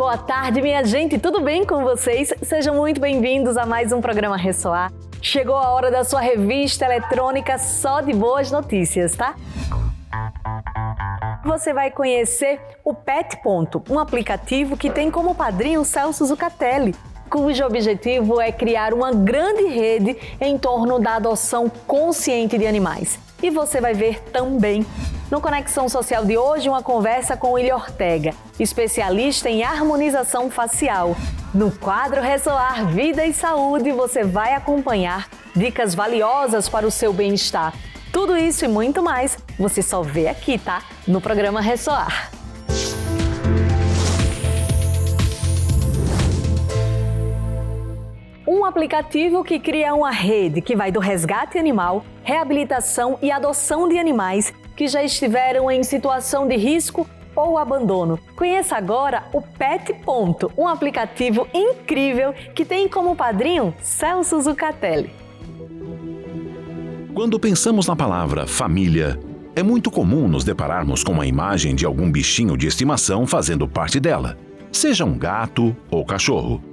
Boa tarde, minha gente, tudo bem com vocês? Sejam muito bem-vindos a mais um programa Ressoar. Chegou a hora da sua revista eletrônica só de boas notícias, tá? Você vai conhecer o Pet Ponto, um aplicativo que tem como padrinho Celso Zucatelli, cujo objetivo é criar uma grande rede em torno da adoção consciente de animais. E você vai ver também. No Conexão Social de hoje, uma conversa com Willy Ortega, especialista em harmonização facial. No quadro Ressoar Vida e Saúde, você vai acompanhar dicas valiosas para o seu bem-estar. Tudo isso e muito mais, você só vê aqui, tá? No programa Ressoar. Um aplicativo que cria uma rede que vai do resgate animal, reabilitação e adoção de animais que já estiveram em situação de risco ou abandono. Conheça agora o Pet Ponto, um aplicativo incrível que tem como padrinho Celso Zucatelli. Quando pensamos na palavra família, é muito comum nos depararmos com a imagem de algum bichinho de estimação fazendo parte dela, seja um gato ou cachorro.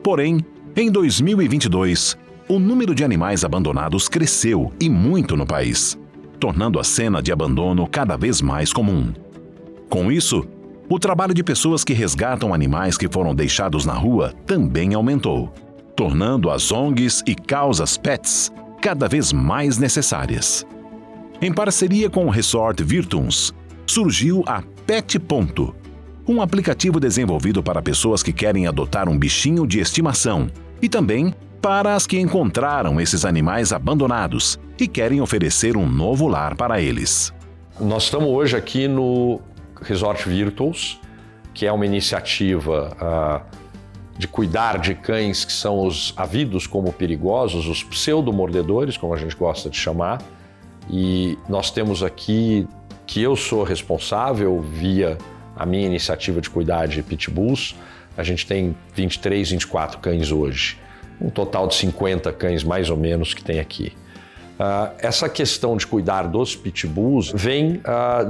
Porém, em 2022, o número de animais abandonados cresceu e muito no país, tornando a cena de abandono cada vez mais comum. Com isso, o trabalho de pessoas que resgatam animais que foram deixados na rua também aumentou, tornando as ONGs e causas pets cada vez mais necessárias. Em parceria com o Resort Virtuns, surgiu a Pet Ponto, um aplicativo desenvolvido para pessoas que querem adotar um bichinho de estimação e também para as que encontraram esses animais abandonados e querem oferecer um novo lar para eles. Nós estamos hoje aqui no Resort Virtuals, que é uma iniciativa de cuidar de cães que são os havidos como perigosos, os pseudo-mordedores, como a gente gosta de chamar. E nós temos aqui, que eu sou responsável via a minha iniciativa de cuidar de pitbulls, a gente tem 23, 24 cães hoje. Um total de 50 cães mais ou menos que tem aqui. Essa questão de cuidar dos pitbulls vem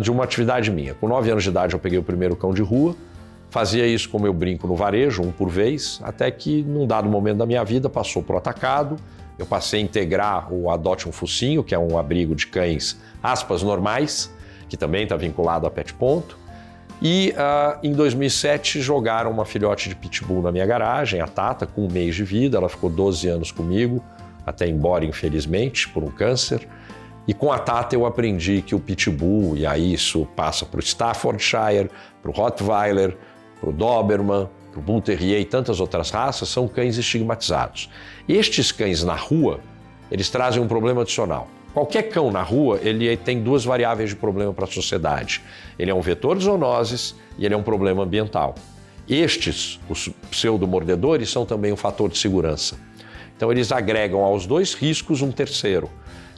de uma atividade minha. Com 9 anos de idade eu peguei o primeiro cão de rua, fazia isso como eu brinco no varejo, um por vez, até que num dado momento da minha vida passou para o atacado, eu passei a integrar o Adote um Focinho, que é um abrigo de cães, aspas, normais, que também está vinculado a Pet Ponto. E em 2007 jogaram uma filhote de pitbull na minha garagem, a Tata, com 1 mês de vida. Ela ficou 12 anos comigo, até ir embora, infelizmente, por um câncer. E com a Tata eu aprendi que o pitbull, e aí isso passa para o Staffordshire, para o Rottweiler, para o Doberman, para o Bull Terrier e tantas outras raças, são cães estigmatizados. Estes cães na rua, eles trazem um problema adicional. Qualquer cão na rua, ele tem 2 variáveis de problema para a sociedade. Ele é um vetor de zoonoses e ele é um problema ambiental. Estes, os pseudo-mordedores, são também um fator de segurança. Então eles agregam aos 2 riscos um terceiro.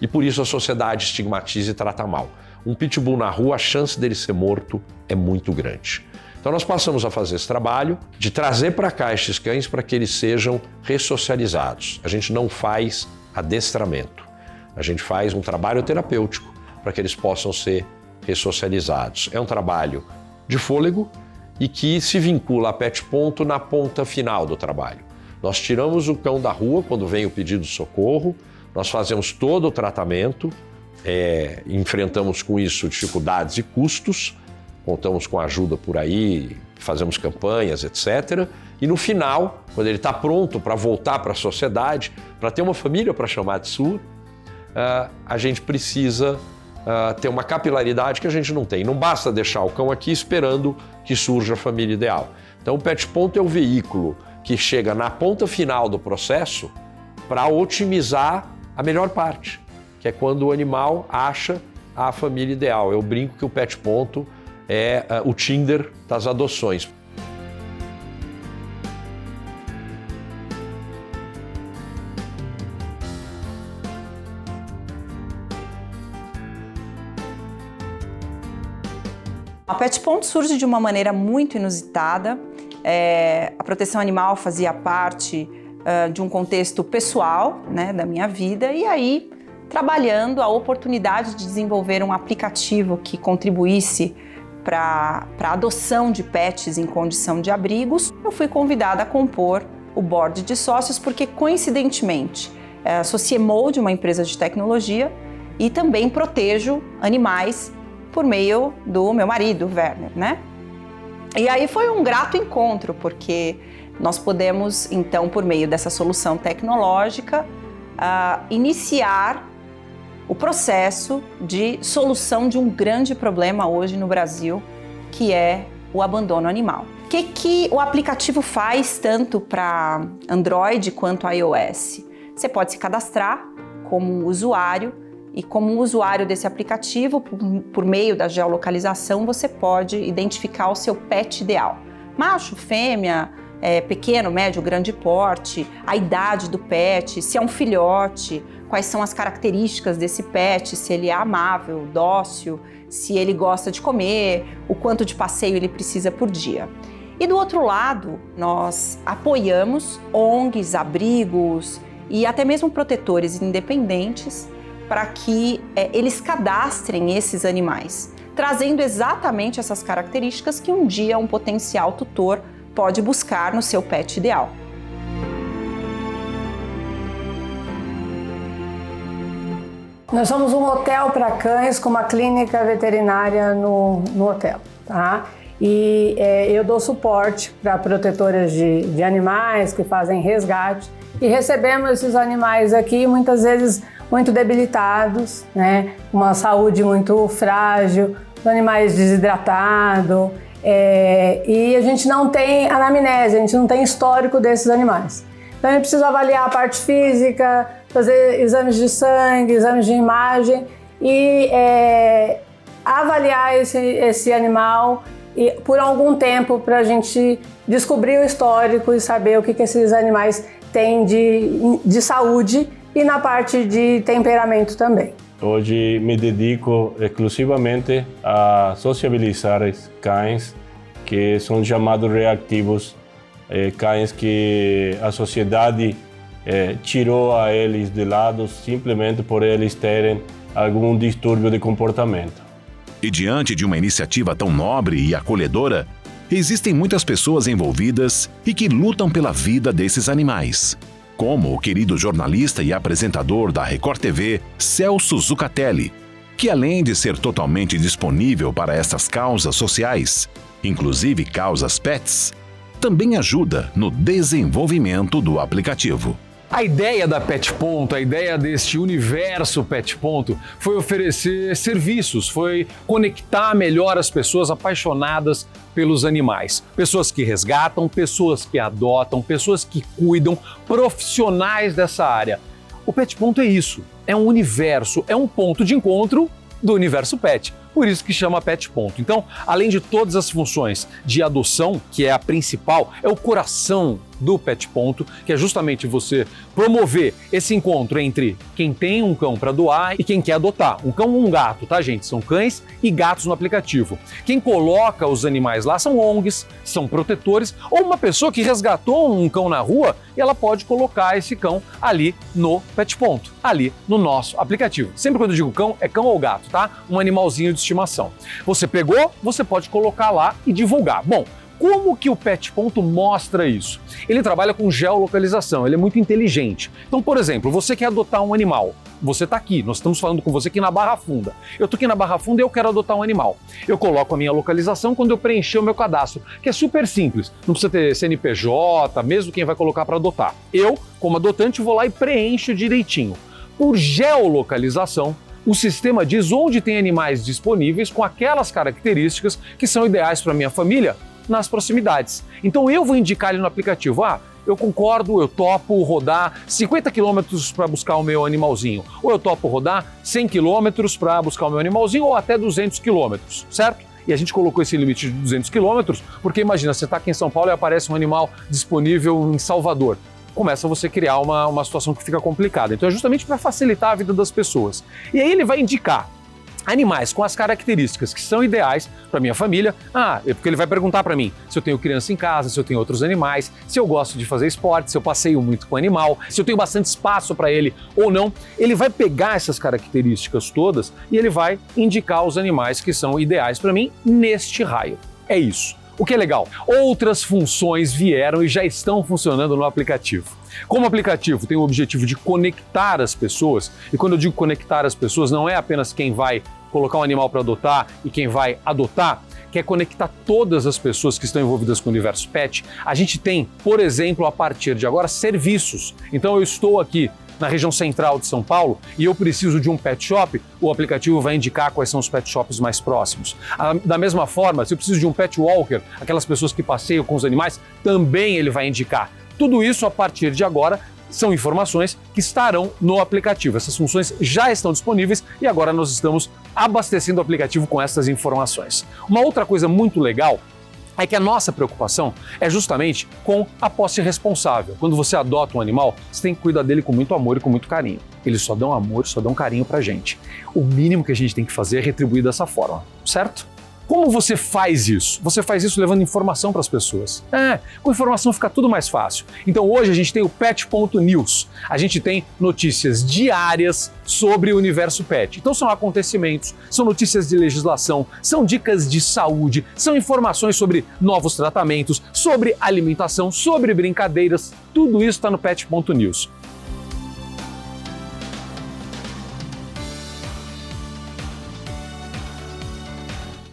E por isso a sociedade estigmatiza e trata mal. Um pitbull na rua, a chance dele ser morto é muito grande. Então nós passamos a fazer esse trabalho de trazer para cá estes cães para que eles sejam ressocializados. A gente não faz adestramento. A gente faz um trabalho terapêutico para que eles possam ser ressocializados. É um trabalho de fôlego e que se vincula a Pet Ponto na ponta final do trabalho. Nós tiramos o cão da rua quando vem o pedido de socorro, nós fazemos todo o tratamento, enfrentamos com isso dificuldades e custos, contamos com ajuda por aí, fazemos campanhas, etc. E no final, quando ele está pronto para voltar para a sociedade, para ter uma família para chamar de sua, a gente precisa ter uma capilaridade que a gente não tem. Não basta deixar o cão aqui esperando que surja a família ideal. Então o Pet Ponto é o veículo que chega na ponta final do processo para otimizar a melhor parte, que é quando o animal acha a família ideal. Eu brinco que o Pet Ponto é o Tinder das adoções. A Pet Ponto surge de uma maneira muito inusitada. A proteção animal fazia parte de um contexto pessoal, né, da minha vida, e aí trabalhando a oportunidade de desenvolver um aplicativo que contribuísse para adoção de pets em condição de abrigos, eu fui convidada a compor o board de sócios porque, coincidentemente, sou CMO de uma empresa de tecnologia e também protejo animais por meio do meu marido, Werner, né? E aí foi um grato encontro, porque nós podemos, então, por meio dessa solução tecnológica, iniciar o processo de solução de um grande problema hoje no Brasil, que é o abandono animal. O que o aplicativo faz tanto para Android quanto iOS? Você pode se cadastrar como usuário e como usuário desse aplicativo, por meio da geolocalização, você pode identificar o seu pet ideal. Macho, fêmea, pequeno, médio, grande porte, a idade do pet, se é um filhote, quais são as características desse pet, se ele é amável, dócil, se ele gosta de comer, o quanto de passeio ele precisa por dia. E do outro lado, nós apoiamos ONGs, abrigos e até mesmo protetores independentes para que eles cadastrem esses animais, trazendo exatamente essas características que um dia um potencial tutor pode buscar no seu pet ideal. Nós somos um hotel para cães com uma clínica veterinária no hotel, tá? E eu dou suporte para protetoras de animais que fazem resgate e recebemos esses animais aqui muitas vezes muito debilitados, né? Uma saúde muito frágil, os animais desidratados, e a gente não tem anamnese, a gente não tem histórico desses animais. Então a gente precisa avaliar a parte física, fazer exames de sangue, exames de imagem e avaliar esse animal e por algum tempo para a gente descobrir o histórico e saber o que esses animais têm de saúde e na parte de temperamento também. Hoje me dedico exclusivamente a sociabilizar cães que são chamados reativos, cães que a sociedade tirou a eles de lado simplesmente por eles terem algum distúrbio de comportamento. E diante de uma iniciativa tão nobre e acolhedora, existem muitas pessoas envolvidas e que lutam pela vida desses animais. Como o querido jornalista e apresentador da Record TV, Celso Zucatelli, que além de ser totalmente disponível para essas causas sociais, inclusive causas pets, também ajuda no desenvolvimento do aplicativo. A ideia da PetPonto, a ideia deste universo PetPonto foi oferecer serviços, foi conectar melhor as pessoas apaixonadas pelos animais. Pessoas que resgatam, pessoas que adotam, pessoas que cuidam, profissionais dessa área. O PetPonto é isso, é um universo, é um ponto de encontro do universo pet. Por isso que chama PetPonto. Então, além de todas as funções de adoção, que é a principal, é o coração do PetPonto, que é justamente você promover esse encontro entre quem tem um cão para doar e quem quer adotar. Um cão ou um gato, tá, gente? São cães e gatos no aplicativo. Quem coloca os animais lá são ONGs, são protetores ou uma pessoa que resgatou um cão na rua e ela pode colocar esse cão ali no PetPonto, ali no nosso aplicativo. Sempre quando eu digo cão, é cão ou gato, tá? Um animalzinho de estimação. Você pegou, você pode colocar lá e divulgar. Bom, como que o PetPonto mostra isso? Ele trabalha com geolocalização, ele é muito inteligente. Então, por exemplo, você quer adotar um animal, você está aqui, nós estamos falando com você aqui na Barra Funda. Eu estou aqui na Barra Funda e eu quero adotar um animal. Eu coloco a minha localização quando eu preencher o meu cadastro, que é super simples, não precisa ter CNPJ, mesmo quem vai colocar para adotar. Eu, como adotante, vou lá e preencho direitinho. Por geolocalização, o sistema diz onde tem animais disponíveis com aquelas características que são ideais para minha família nas proximidades. Então eu vou indicar ali no aplicativo, eu concordo, eu topo rodar 50 quilômetros para buscar o meu animalzinho, ou eu topo rodar 100 quilômetros para buscar o meu animalzinho, ou até 200 quilômetros, certo? E a gente colocou esse limite de 200 quilômetros, porque imagina, você está aqui em São Paulo e aparece um animal disponível em Salvador. Começa você a criar uma situação que fica complicada. Então é justamente para facilitar a vida das pessoas. E aí ele vai indicar animais com as características que são ideais para minha família. Porque ele vai perguntar para mim se eu tenho criança em casa, se eu tenho outros animais, se eu gosto de fazer esporte, se eu passeio muito com o animal, se eu tenho bastante espaço para ele ou não. Ele vai pegar essas características todas e ele vai indicar os animais que são ideais para mim neste raio. É isso. O que é legal, outras funções vieram e já estão funcionando no aplicativo. Como o aplicativo tem o objetivo de conectar as pessoas, e quando eu digo conectar as pessoas, não é apenas quem vai colocar um animal para adotar e quem vai adotar, que é conectar todas as pessoas que estão envolvidas com o universo pet. A gente tem, por exemplo, a partir de agora, serviços. Então eu estou aqui na região central de São Paulo e eu preciso de um pet shop, o aplicativo vai indicar quais são os pet shops mais próximos. Da mesma forma, se eu preciso de um pet walker, aquelas pessoas que passeiam com os animais, também ele vai indicar. Tudo isso, a partir de agora, são informações que estarão no aplicativo. Essas funções já estão disponíveis e agora nós estamos abastecendo o aplicativo com essas informações. Uma outra coisa muito legal é que a nossa preocupação é justamente com a posse responsável. Quando você adota um animal, você tem que cuidar dele com muito amor e com muito carinho. Eles só dão amor, só dão carinho pra gente. O mínimo que a gente tem que fazer é retribuir dessa forma, certo? Como você faz isso? Você faz isso levando informação para as pessoas. Com informação fica tudo mais fácil. Então hoje a gente tem o Pet.news. A gente tem notícias diárias sobre o universo pet. Então são acontecimentos, são notícias de legislação, são dicas de saúde, são informações sobre novos tratamentos, sobre alimentação, sobre brincadeiras. Tudo isso está no Pet.news.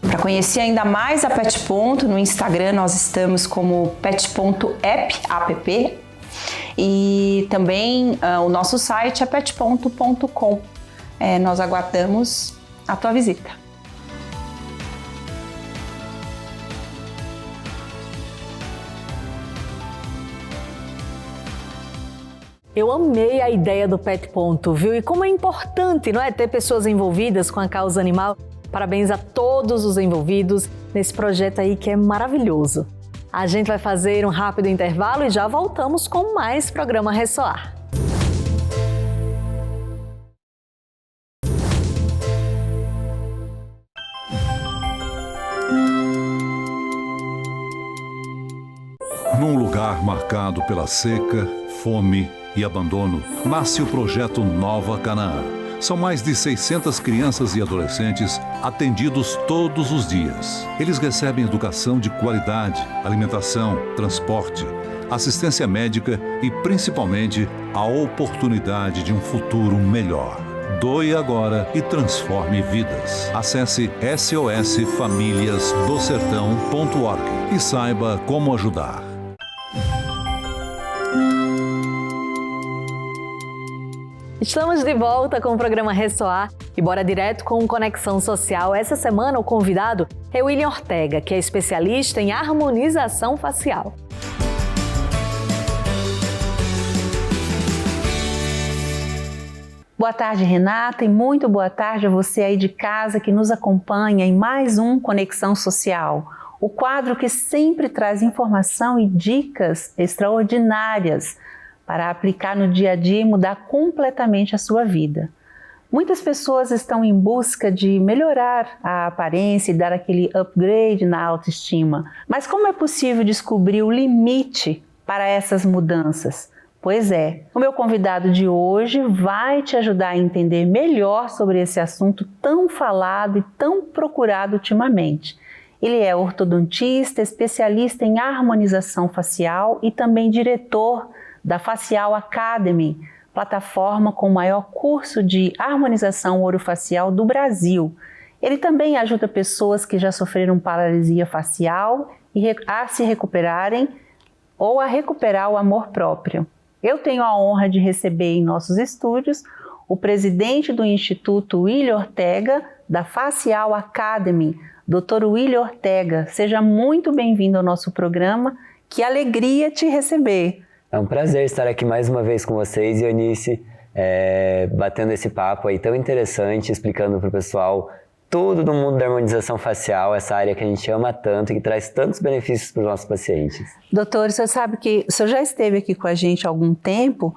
Para conhecer ainda mais a Pet. No Instagram nós estamos como pet.app e também o nosso site é pet.com. Nós aguardamos a tua visita. Eu amei a ideia do Pet. Viu? E como é importante, não é, ter pessoas envolvidas com a causa animal. Parabéns a todos os envolvidos nesse projeto aí que é maravilhoso. A gente vai fazer um rápido intervalo e já voltamos com mais programa Ressoar. Num lugar marcado pela seca, fome e abandono, nasce o projeto Nova Canaã. São mais de 600 crianças e adolescentes atendidos todos os dias. Eles recebem educação de qualidade, alimentação, transporte, assistência médica e, principalmente, a oportunidade de um futuro melhor. Doe agora e transforme vidas. Acesse sosfamiliasdosertão.org e saiba como ajudar. Estamos de volta com o programa Ressoar e bora direto com Conexão Social. Essa semana o convidado é o William Ortega, que é especialista em harmonização facial. Boa tarde, Renata, e muito boa tarde a você aí de casa que nos acompanha em mais um Conexão Social, o quadro que sempre traz informação e dicas extraordinárias para aplicar no dia a dia e mudar completamente a sua vida. Muitas pessoas estão em busca de melhorar a aparência e dar aquele upgrade na autoestima. Mas como é possível descobrir o limite para essas mudanças? Pois é, o meu convidado de hoje vai te ajudar a entender melhor sobre esse assunto tão falado e tão procurado ultimamente. Ele é ortodontista, especialista em harmonização facial e também diretor da Facial Academy, plataforma com o maior curso de harmonização orofacial do Brasil. Ele também ajuda pessoas que já sofreram paralisia facial a se recuperarem ou a recuperar o amor próprio. Eu tenho a honra de receber em nossos estúdios o presidente do Instituto William Ortega, da Facial Academy, Dr. William Ortega. Seja muito bem-vindo ao nosso programa. Que alegria te receber. É um prazer estar aqui mais uma vez com vocês e Eunice, batendo esse papo aí tão interessante, explicando para o pessoal tudo do mundo da harmonização facial, essa área que a gente ama tanto e que traz tantos benefícios para os nossos pacientes. Doutor, o senhor sabe que o senhor já esteve aqui com a gente há algum tempo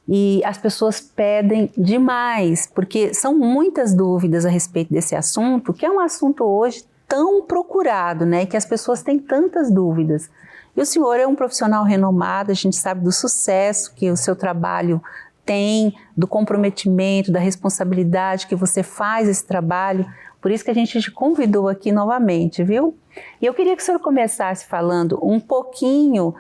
e as pessoas pedem demais, porque são muitas dúvidas a respeito desse assunto, que é um assunto hoje tão procurado, né, que as pessoas têm tantas dúvidas. E o senhor é um profissional renomado, a gente sabe do sucesso que o seu trabalho tem, do comprometimento, da responsabilidade que você faz esse trabalho, por isso que a gente te convidou aqui novamente, viu? E eu queria que o senhor começasse falando um pouquinho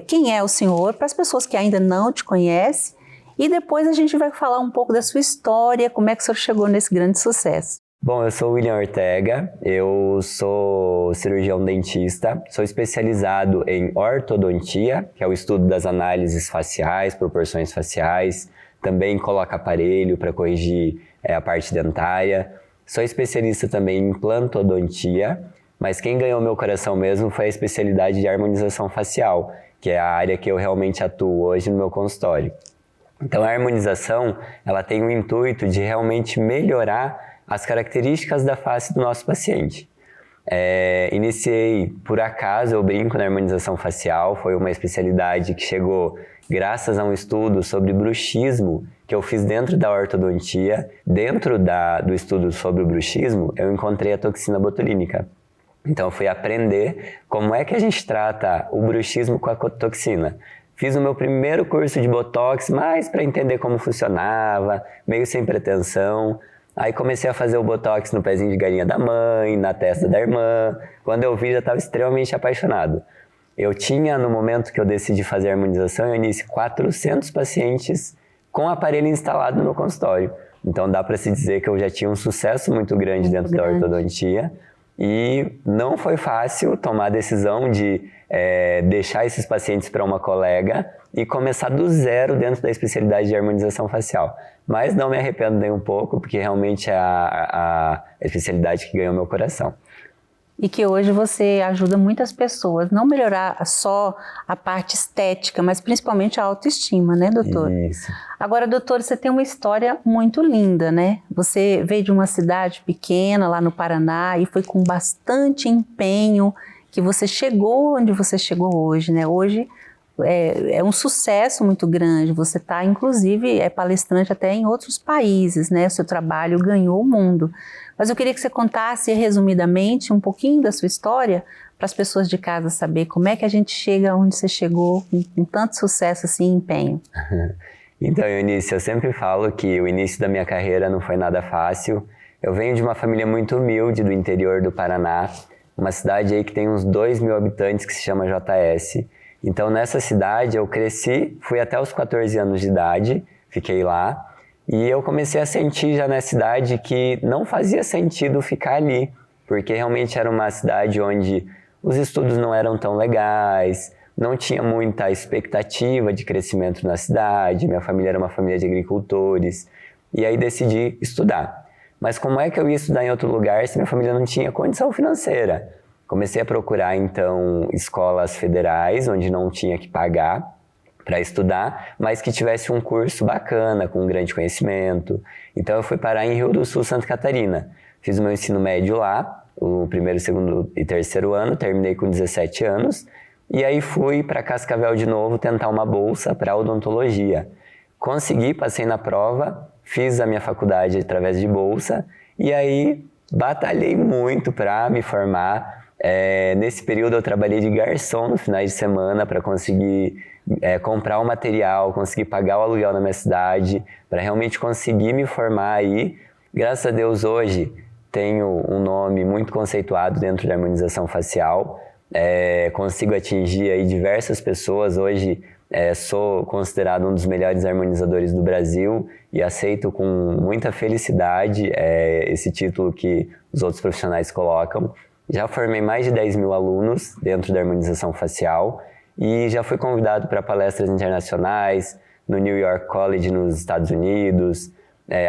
quem é o senhor, para as pessoas que ainda não te conhecem, e depois a gente vai falar um pouco da sua história, como é que o senhor chegou nesse grande sucesso. Bom, eu sou o William Ortega, eu sou cirurgião dentista, sou especializado em ortodontia, que é o estudo das análises faciais, proporções faciais, também coloco aparelho para corrigir a parte dentária. Sou especialista também em implantodontia, mas quem ganhou meu coração mesmo foi a especialidade de harmonização facial, que é a área que eu realmente atuo hoje no meu consultório. Então a harmonização, ela tem o intuito de realmente melhorar as características da face do nosso paciente. Iniciei, por acaso, eu brinco na harmonização facial, foi uma especialidade que chegou graças a um estudo sobre bruxismo que eu fiz dentro da ortodontia. Dentro do estudo sobre o bruxismo, eu encontrei a toxina botulínica. Então eu fui aprender como é que a gente trata o bruxismo com a toxina. Fiz o meu primeiro curso de Botox, mas para entender como funcionava, meio sem pretensão. Aí comecei a fazer o Botox no pezinho de galinha da mãe, na testa da irmã. Quando eu vi, já estava extremamente apaixonado. Eu tinha, no momento que eu decidi fazer a harmonização, eu iniciei 400 pacientes com aparelho instalado no meu consultório. Então dá para se dizer que eu já tinha um sucesso muito grande dentro da ortodontia. E não foi fácil tomar a decisão de deixar esses pacientes para uma colega e começar do zero dentro da especialidade de harmonização facial. Mas não me arrependo nem um pouco, porque realmente é a especialidade que ganhou meu coração. E que hoje você ajuda muitas pessoas, não melhorar só a parte estética, mas principalmente a autoestima, né, doutor? Isso. Agora, doutor, você tem uma história muito linda, né? Você veio de uma cidade pequena lá no Paraná e foi com bastante empenho que você chegou onde você chegou hoje, né? Hoje é um sucesso muito grande, você está, inclusive, palestrante até em outros países, né? O seu trabalho ganhou o mundo. Mas eu queria que você contasse, resumidamente, um pouquinho da sua história, para as pessoas de casa saber como é que a gente chega onde você chegou, com tanto sucesso assim, e empenho. Então, Eunice, eu sempre falo que o início da minha carreira não foi nada fácil. Eu venho de uma família muito humilde do interior do Paraná, uma cidade aí que tem uns 2.000 habitantes, que se chama JS. Então, nessa cidade, eu cresci, fui até os 14 anos de idade, fiquei lá, e eu comecei a sentir já nessa cidade que não fazia sentido ficar ali, porque realmente era uma cidade onde os estudos não eram tão legais, não tinha muita expectativa de crescimento na cidade, minha família era uma família de agricultores, e aí decidi estudar. Mas como é que eu ia estudar em outro lugar se minha família não tinha condição financeira? Comecei a procurar, então, escolas federais, onde não tinha que pagar para estudar, mas que tivesse um curso bacana, com um grande conhecimento. Então, eu fui parar em Rio do Sul, Santa Catarina. Fiz o meu ensino médio lá, o primeiro, segundo e terceiro ano, terminei com 17 anos, e aí fui para Cascavel de novo tentar uma bolsa para odontologia. Consegui, passei na prova, fiz a minha faculdade através de bolsa, e aí batalhei muito para me formar. Nesse período eu trabalhei de garçom no finais de semana para conseguir comprar o material, conseguir pagar o aluguel na minha cidade, para realmente conseguir me formar aí. Graças a Deus hoje tenho um nome muito conceituado dentro da harmonização facial, consigo atingir aí diversas pessoas. Hoje sou considerado um dos melhores harmonizadores do Brasil e aceito com muita felicidade esse título que os outros profissionais colocam. Já formei mais de 10.000 alunos dentro da harmonização facial e já fui convidado para palestras internacionais no New York College nos Estados Unidos.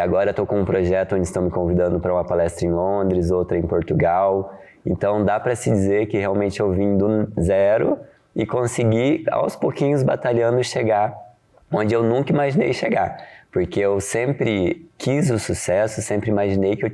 Agora estou com um projeto onde estão me convidando para uma palestra em Londres, outra em Portugal. Então dá para se dizer que realmente eu vim do zero e consegui aos pouquinhos batalhando chegar onde eu nunca imaginei chegar. Porque eu sempre quis o sucesso, sempre imaginei que eu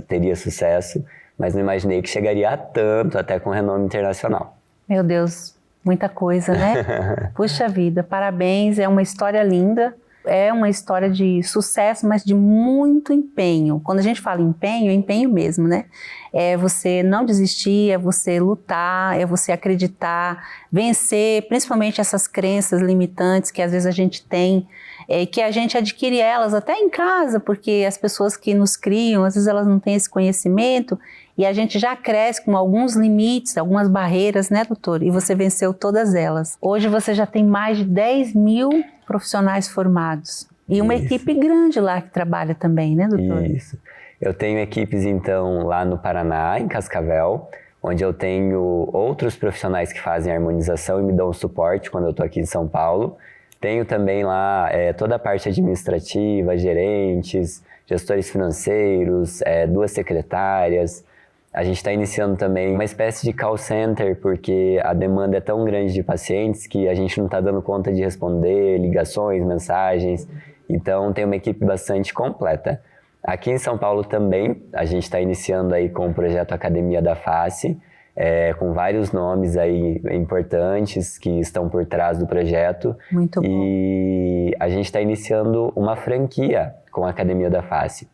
teria sucesso, mas não imaginei que chegaria a tanto, até com renome internacional. Meu Deus, muita coisa, né? Puxa vida, parabéns, é uma história linda. é uma história de sucesso, mas de muito empenho. Quando a gente fala empenho, é empenho mesmo, né? É você não desistir, é você lutar, é você acreditar, vencer, principalmente essas crenças limitantes que às vezes a gente tem, que a gente adquire elas até em casa, porque as pessoas que nos criam, às vezes elas não têm esse conhecimento e a gente já cresce com alguns limites, algumas barreiras, né, doutor? E você venceu todas elas. Hoje você já tem mais de 10 mil profissionais formados. E uma equipe grande lá que trabalha também, né, doutor? Isso. Eu tenho equipes, então, lá no Paraná, em Cascavel, onde eu tenho outros profissionais que fazem harmonização e me dão suporte quando eu estou aqui em São Paulo. Tenho também lá toda a parte administrativa, gerentes, gestores financeiros, 2 secretárias. A gente está iniciando também uma espécie de call center, porque a demanda é tão grande de pacientes que a gente não está dando conta de responder ligações, mensagens. Então, tem uma equipe bastante completa. Aqui em São Paulo também, a gente está iniciando aí com o projeto Academia da Face, com vários nomes aí importantes que estão por trás do projeto. Muito bom. E a gente está iniciando uma franquia com a Academia da Face.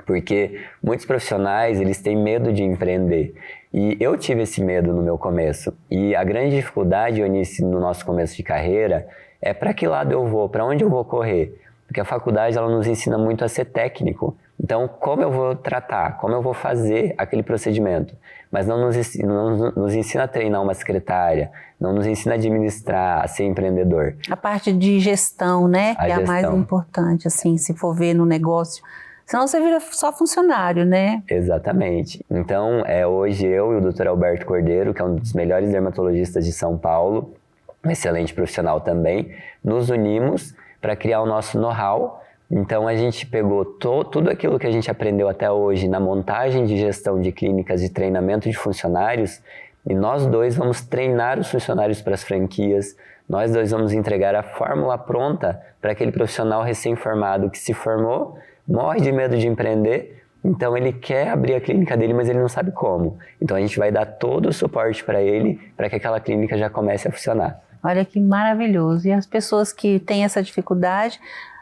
Porque muitos profissionais, eles têm medo de empreender. E eu tive esse medo no meu começo. E a grande dificuldade, Eunice, no nosso começo de carreira, é para que lado eu vou, para onde eu vou correr. Porque a faculdade, ela nos ensina muito a ser técnico. Então, como eu vou tratar, como eu vou fazer aquele procedimento. Mas não nos ensina a treinar uma secretária, não nos ensina a administrar, a ser empreendedor. A parte de gestão, né? Que é a mais importante, assim, se for ver no negócio. Senão você vira só funcionário, né? Exatamente. Então, hoje eu e o Dr. Alberto Cordeiro, que é um dos melhores dermatologistas de São Paulo, um excelente profissional também, nos unimos para criar o nosso know-how. Então, a gente pegou tudo aquilo que a gente aprendeu até hoje na montagem de gestão de clínicas e treinamento de funcionários, e nós dois vamos treinar os funcionários para as franquias, nós dois vamos entregar a fórmula pronta para aquele profissional recém-formado que se formou, morre de medo de empreender, então ele quer abrir a clínica dele, mas ele não sabe como. Então a gente vai dar todo o suporte para ele, para que aquela clínica já comece a funcionar. Olha que maravilhoso. E as pessoas que têm essa dificuldade,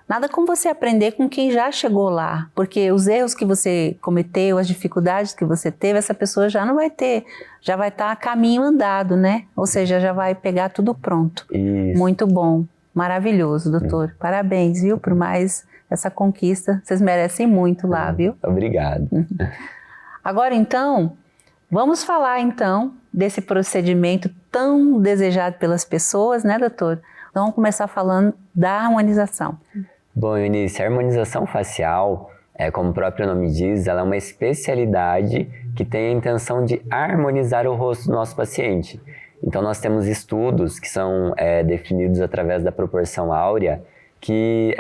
nada como você aprender com quem já chegou lá, porque os erros que você cometeu, as dificuldades que você teve, essa pessoa já não vai ter, já vai estar a caminho andado, né? Ou seja, já vai pegar tudo pronto. Isso. Muito bom, maravilhoso, doutor. Parabéns, viu, por mais essa conquista. Vocês merecem muito lá, viu? Obrigado. Agora, então, vamos falar, então, desse procedimento tão desejado pelas pessoas, né, doutor? Então, vamos começar falando da harmonização. Bom, Eunice, a harmonização facial, como o próprio nome diz, ela é uma especialidade que tem a intenção de harmonizar o rosto do nosso paciente. Então, nós temos estudos que são definidos através da proporção áurea, que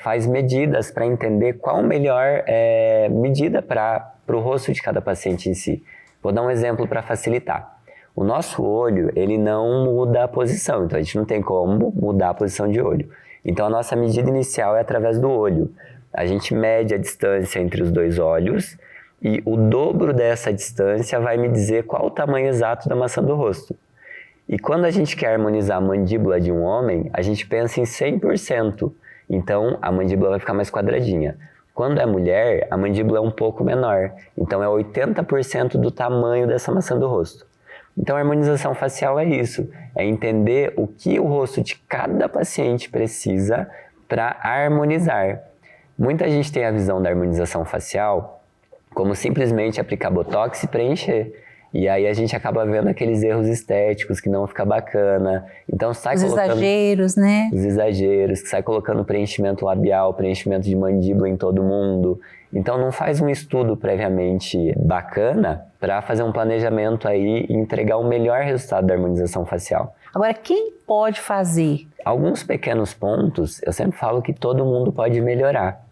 faz medidas para entender qual a melhor medida para o rosto de cada paciente em si. Vou dar um exemplo para facilitar. O nosso olho, ele não muda a posição, então a gente não tem como mudar a posição de olho. Então a nossa medida inicial é através do olho. A gente mede a distância entre os 2 olhos e o dobro dessa distância vai me dizer qual o tamanho exato da maçã do rosto. E quando a gente quer harmonizar a mandíbula de um homem, a gente pensa em 100%. Então, a mandíbula vai ficar mais quadradinha. Quando é mulher, a mandíbula é um pouco menor. Então, é 80% do tamanho dessa maçã do rosto. Então, a harmonização facial é isso. É entender o que o rosto de cada paciente precisa para harmonizar. Muita gente tem a visão da harmonização facial como simplesmente aplicar botox e preencher. E aí a gente acaba vendo aqueles erros estéticos que não fica bacana. Então sai colocando exageros, né? Os exageros, que sai colocando preenchimento labial, preenchimento de mandíbula em todo mundo. Então não faz um estudo previamente bacana para fazer um planejamento aí e entregar o melhor resultado da harmonização facial. Agora, quem pode fazer? Alguns pequenos pontos, eu sempre falo que todo mundo pode melhorar.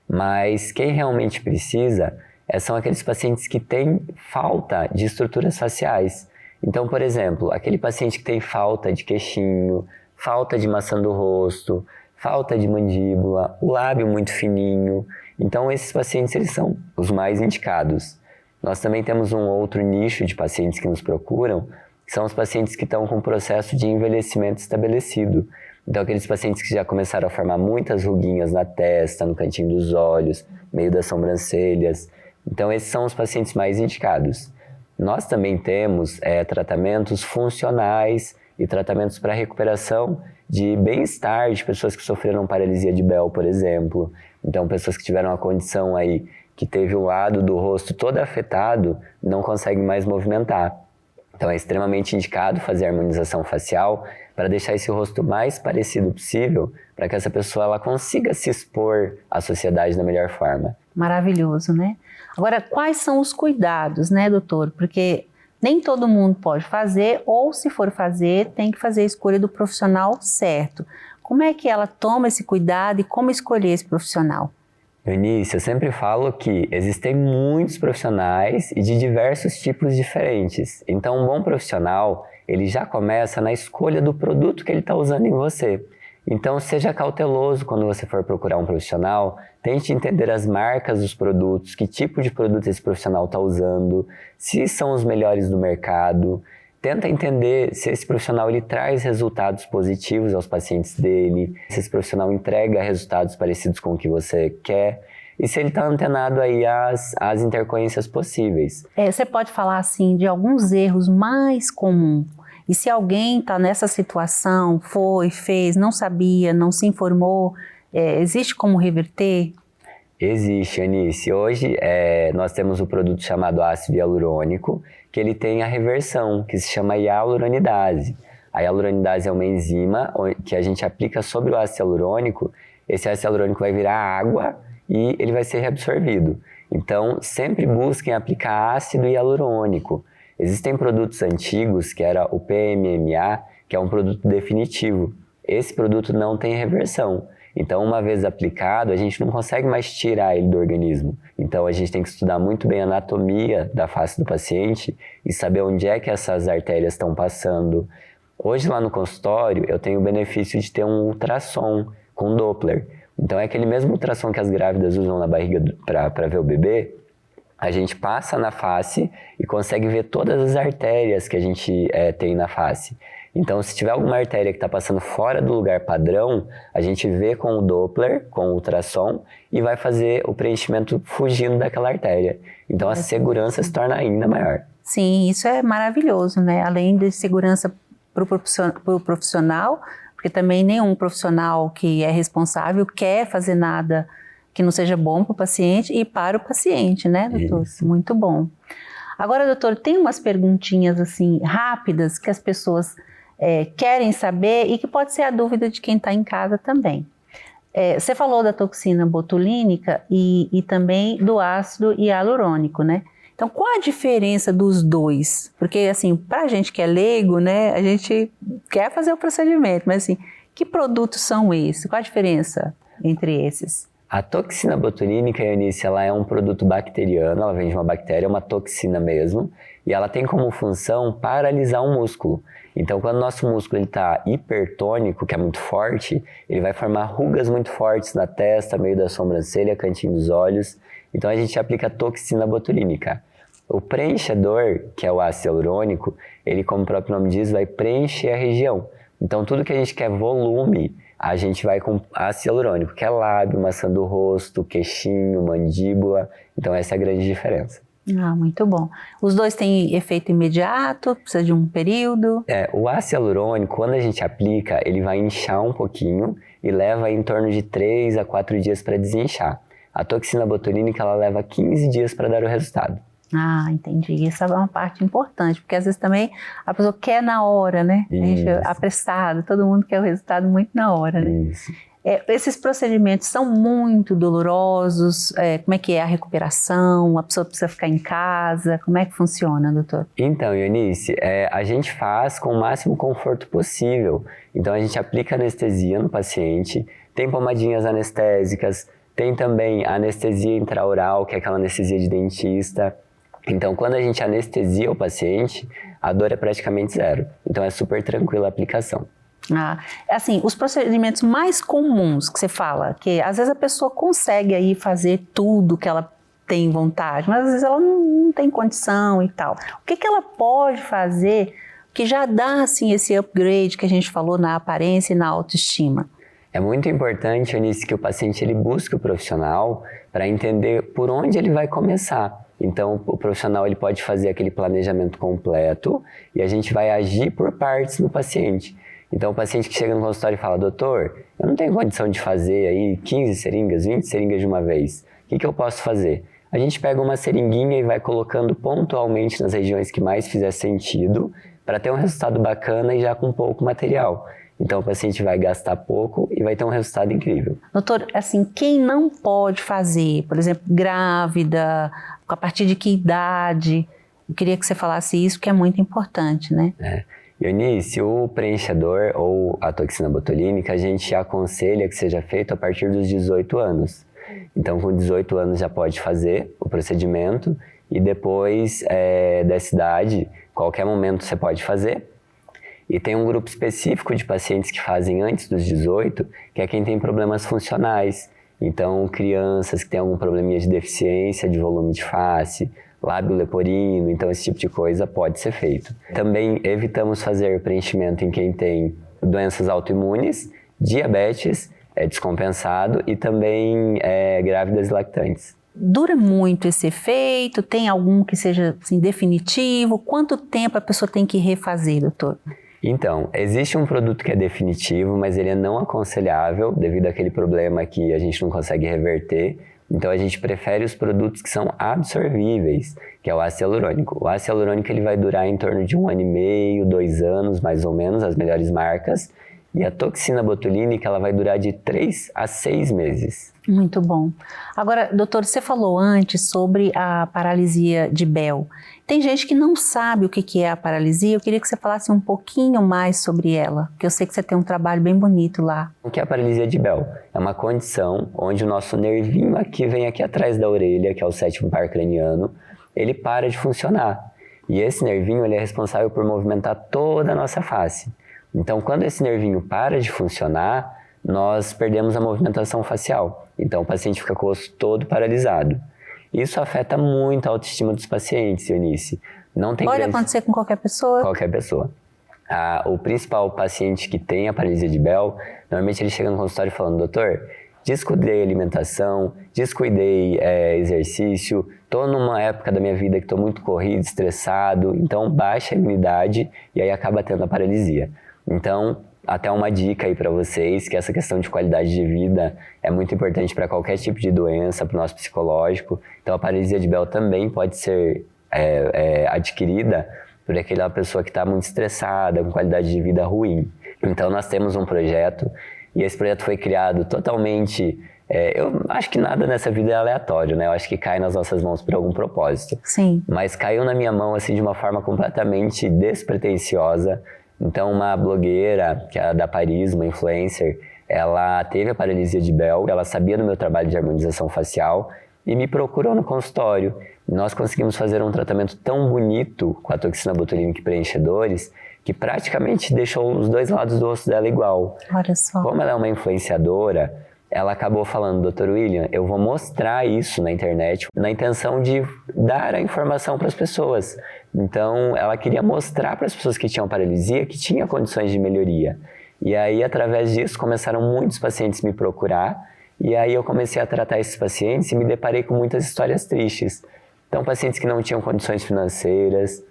Mas quem realmente precisa são aqueles pacientes que têm falta de estruturas faciais. Então, por exemplo, aquele paciente que tem falta de queixinho, falta de maçã do rosto, falta de mandíbula, o lábio muito fininho. Então, esses pacientes eles são os mais indicados. Nós também temos um outro nicho de pacientes que nos procuram, que são os pacientes que estão com o processo de envelhecimento estabelecido. Então, aqueles pacientes que já começaram a formar muitas ruguinhas na testa, no cantinho dos olhos, meio das sobrancelhas. Então, esses são os pacientes mais indicados. Nós também temos tratamentos funcionais e tratamentos para recuperação de bem-estar de pessoas que sofreram paralisia de Bell, por exemplo. Então, pessoas que tiveram uma condição aí que teve um lado do rosto todo afetado, não consegue mais movimentar. Então, é extremamente indicado fazer harmonização facial para deixar esse rosto mais parecido possível, para que essa pessoa ela consiga se expor à sociedade da melhor forma. Maravilhoso, né? Agora, quais são os cuidados, né, doutor? Porque nem todo mundo pode fazer, ou se for fazer, tem que fazer a escolha do profissional certo. Como é que ela toma esse cuidado e como escolher esse profissional? Eunice, eu sempre falo que existem muitos profissionais e de diversos tipos diferentes. Então, um bom profissional, ele já começa na escolha do produto que ele está usando em você. Então, seja cauteloso quando você for procurar um profissional, tente entender as marcas dos produtos, que tipo de produto esse profissional está usando, se são os melhores do mercado. Tenta entender se esse profissional ele traz resultados positivos aos pacientes dele, se esse profissional entrega resultados parecidos com o que você quer e se ele está antenado aí às intercorrências possíveis. Você pode falar assim de alguns erros mais comuns. E se alguém está nessa situação, fez, não sabia, não se informou, existe como reverter? Existe, Anice. Hoje nós temos o produto chamado ácido hialurônico, que ele tem a reversão, que se chama hialuronidase. A hialuronidase é uma enzima que a gente aplica sobre o ácido hialurônico. Esse ácido hialurônico vai virar água e ele vai ser reabsorvido. Então, sempre busquem aplicar ácido hialurônico. Existem produtos antigos, que era o PMMA, que é um produto definitivo. Esse produto não tem reversão. Então, uma vez aplicado, a gente não consegue mais tirar ele do organismo. Então, a gente tem que estudar muito bem a anatomia da face do paciente e saber onde é que essas artérias estão passando. Hoje, lá no consultório, eu tenho o benefício de ter um ultrassom com Doppler. Então, é aquele mesmo ultrassom que as grávidas usam na barriga para ver o bebê. A gente passa na face e consegue ver todas as artérias que a gente tem na face. Então, se tiver alguma artéria que está passando fora do lugar padrão, a gente vê com o Doppler, com o ultrassom, e vai fazer o preenchimento fugindo daquela artéria. Então, a segurança se torna ainda maior. Sim, isso é maravilhoso, né? Além de segurança para o profissional, porque também nenhum profissional que é responsável quer fazer nada que não seja bom para o paciente e para o paciente, né, doutor? Isso. Muito bom. Agora, doutor, tem umas perguntinhas assim rápidas que as pessoas querem saber e que pode ser a dúvida de quem está em casa também. Você falou da toxina botulínica e também do ácido hialurônico, né? Então, qual a diferença dos dois? Porque, assim, para a gente que é leigo, né, a gente quer fazer o procedimento, mas, assim, que produtos são esses? Qual a diferença entre esses? A toxina botulínica, Eunice, ela é um produto bacteriano, ela vem de uma bactéria, é uma toxina mesmo, e ela tem como função paralisar o músculo. Então, quando o nosso músculo está hipertônico, que é muito forte, ele vai formar rugas muito fortes na testa, meio da sobrancelha, cantinho dos olhos. Então, a gente aplica a toxina botulínica. O preenchedor, que é o ácido hialurônico, ele, como o próprio nome diz, vai preencher a região. Então, tudo que a gente quer volume, a gente vai com ácido hialurônico, que é lábio, maçã do rosto, queixinho, mandíbula. Então, essa é a grande diferença. Ah, muito bom. Os dois têm efeito imediato? Precisa de um período? O ácido hialurônico, quando a gente aplica, ele vai inchar um pouquinho e leva em torno de 3 a 4 dias para desinchar. A toxina botulínica, ela leva 15 dias para dar o resultado. Ah, entendi. Essa é uma parte importante, porque às vezes também a pessoa quer na hora, né? A gente é apressado, todo mundo quer o resultado muito na hora, né? Isso. Esses procedimentos são muito dolorosos? Como é que é a recuperação? A pessoa precisa ficar em casa? Como é que funciona, doutor? Então, Eunice, a gente faz com o máximo conforto possível. Então, a gente aplica anestesia no paciente, tem pomadinhas anestésicas, tem também a anestesia intraoral, que é aquela anestesia de dentista. Então, quando a gente anestesia o paciente, a dor é praticamente zero. Então, é super tranquila a aplicação. Assim, os procedimentos mais comuns que você fala, que às vezes a pessoa consegue aí fazer tudo que ela tem vontade, mas às vezes ela não tem condição e tal. O que ela pode fazer que já dá assim esse upgrade que a gente falou na aparência e na autoestima? É muito importante, Eunice, que o paciente ele busque o profissional para entender por onde ele vai começar. Então, o profissional ele pode fazer aquele planejamento completo e a gente vai agir por partes no paciente. Então, o paciente que chega no consultório e fala, doutor, eu não tenho condição de fazer aí 15 seringas, 20 seringas de uma vez. O que eu posso fazer? A gente pega uma seringuinha e vai colocando pontualmente nas regiões que mais fizer sentido para ter um resultado bacana e já com pouco material. Então, o paciente vai gastar pouco e vai ter um resultado incrível. Doutor, assim, quem não pode fazer, por exemplo, grávida, a partir de que idade? Eu queria que você falasse isso, que é muito importante, né? Eunice, o preenchedor ou a toxina botulínica, a gente aconselha que seja feito a partir dos 18 anos. Então, com 18 anos já pode fazer o procedimento e depois dessa idade, qualquer momento você pode fazer. E tem um grupo específico de pacientes que fazem antes dos 18, que é quem tem problemas funcionais. Então, crianças que têm algum probleminha de deficiência de volume de face, lábio leporino, então esse tipo de coisa pode ser feito. Também evitamos fazer preenchimento em quem tem doenças autoimunes, diabetes, descompensado e também grávidas e lactantes. Dura muito esse efeito? Tem algum que seja assim, definitivo? Quanto tempo a pessoa tem que refazer, doutor? Então, existe um produto que é definitivo, mas ele é não aconselhável devido àquele problema que a gente não consegue reverter. Então, a gente prefere os produtos que são absorvíveis, que é o ácido hialurônico. O ácido hialurônico ele vai durar em torno de 1 ano e meio, 2 anos, mais ou menos, as melhores marcas. E a toxina botulínica ela vai durar de 3 a 6 meses. Muito bom. Agora, doutor, você falou antes sobre a paralisia de Bell. Tem gente que não sabe o que é a paralisia. Eu queria que você falasse um pouquinho mais sobre ela, porque eu sei que você tem um trabalho bem bonito lá. O que é a paralisia de Bell? É uma condição onde o nosso nervinho aqui vem aqui atrás da orelha, que é o 7º par craniano, ele para de funcionar. E esse nervinho ele é responsável por movimentar toda a nossa face. Então, quando esse nervinho para de funcionar, nós perdemos a movimentação facial. Então, o paciente fica com o rosto todo paralisado. Isso afeta muito a autoestima dos pacientes, Eunice. Pode acontecer com qualquer pessoa? Qualquer pessoa. O principal paciente que tem a paralisia de Bell, normalmente ele chega no consultório falando, doutor, descuidei alimentação, descuidei exercício, estou numa época da minha vida que estou muito corrido, estressado, então baixa a imunidade e aí acaba tendo a paralisia. Então, até uma dica aí para vocês, que essa questão de qualidade de vida é muito importante para qualquer tipo de doença, para o nosso psicológico. Então, a paralisia de Bell também pode ser adquirida por aquela pessoa que está muito estressada, com qualidade de vida ruim. Então, nós temos um projeto, e esse projeto foi criado totalmente... eu acho que nada nessa vida é aleatório, né? Eu acho que cai nas nossas mãos por algum propósito. Sim. Mas caiu na minha mão, assim, de uma forma completamente despretensiosa. Então, uma blogueira, que é a da Paris, uma influencer, ela teve a paralisia de Bell, ela sabia do meu trabalho de harmonização facial e me procurou no consultório. Nós conseguimos fazer um tratamento tão bonito com a toxina botulínica e preenchedores que praticamente deixou os dois lados do rosto dela igual. Olha só. Como ela é uma influenciadora, ela acabou falando, Dr. William, eu vou mostrar isso na internet na intenção de dar a informação para as pessoas. Então, ela queria mostrar para as pessoas que tinham paralisia que tinha condições de melhoria. E aí, através disso, começaram muitos pacientes me procurar. E aí, eu comecei a tratar esses pacientes e me deparei com muitas histórias tristes. Então, pacientes que não tinham condições financeiras,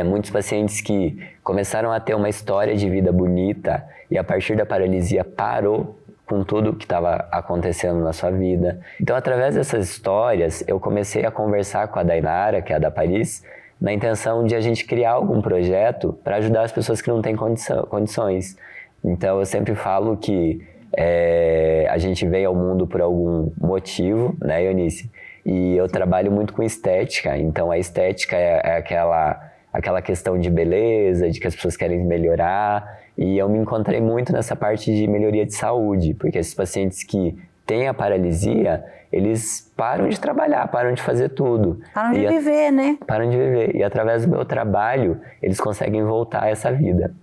muitos pacientes que começaram a ter uma história de vida bonita e, a partir da paralisia, parou com tudo o que estava acontecendo na sua vida. Então, através dessas histórias, eu comecei a conversar com a Dainara, que é a da Paris, na intenção de a gente criar algum projeto para ajudar as pessoas que não têm condições. Então, eu sempre falo que a gente veio ao mundo por algum motivo, né, Eunice? E eu trabalho muito com estética. Então, a estética é aquela questão de beleza, de que as pessoas querem melhorar. E eu me encontrei muito nessa parte de melhoria de saúde, porque esses pacientes que têm a paralisia, eles param de trabalhar, param de fazer tudo. Param de viver, né? Param de viver. E através do meu trabalho, eles conseguem voltar a essa vida.